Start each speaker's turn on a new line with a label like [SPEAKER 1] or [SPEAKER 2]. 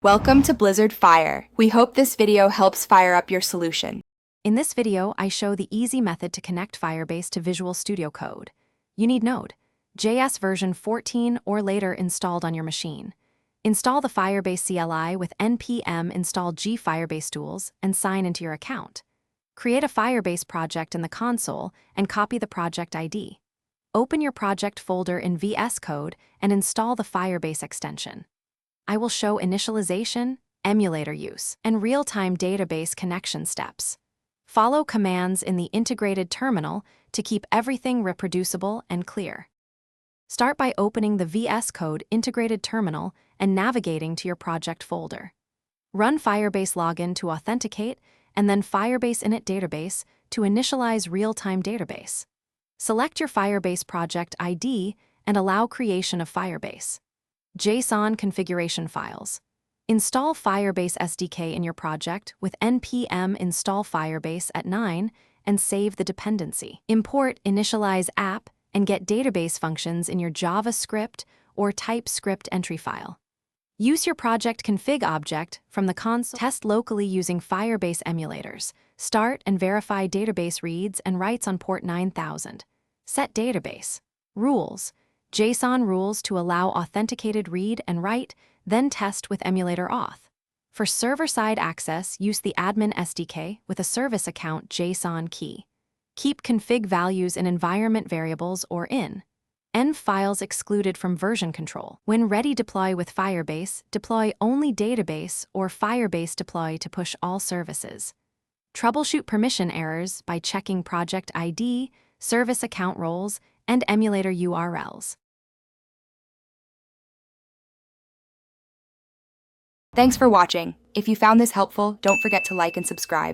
[SPEAKER 1] Welcome to Blizzard Fire. We hope this video helps fire up your solution.
[SPEAKER 2] In this video, I show the easy method to connect Firebase to Visual Studio Code. You need Node.js version 14 or later installed on your machine. Install the Firebase CLI with npm install g-firebase tools and sign into your account. Create a Firebase project in the console and copy the project ID. Open your project folder in VSCode and install the Firebase extension. I will show initialization, emulator use, and real-time database connection steps. Follow commands in the integrated terminal to keep everything reproducible and clear. Start by opening the VSCode integrated terminal and navigating to your project folder. Run Firebase login to authenticate, and then Firebase init database to initialize real-time database. Select your Firebase project ID and allow creation of Firebase. JSON configuration files. Install Firebase SDK in your project with npm install Firebase at 9 and save the dependency. Import initialize app and get database functions in your JavaScript or TypeScript entry file. Use your project config object from the console. Test locally using Firebase emulators. Start and verify database reads and writes on port 9000. Set database rules. JSON rules to allow authenticated read and write, then test with emulator auth. For server-side access, use the admin SDK with a service account JSON key. Keep config values in environment variables or in env files excluded from version control. When ready, deploy with Firebase, deploy only database or Firebase deploy to push all services. Troubleshoot permission errors by checking project ID, service account roles, and emulator URLs.
[SPEAKER 1] Thanks for watching. If you found this helpful, don't forget to like and subscribe.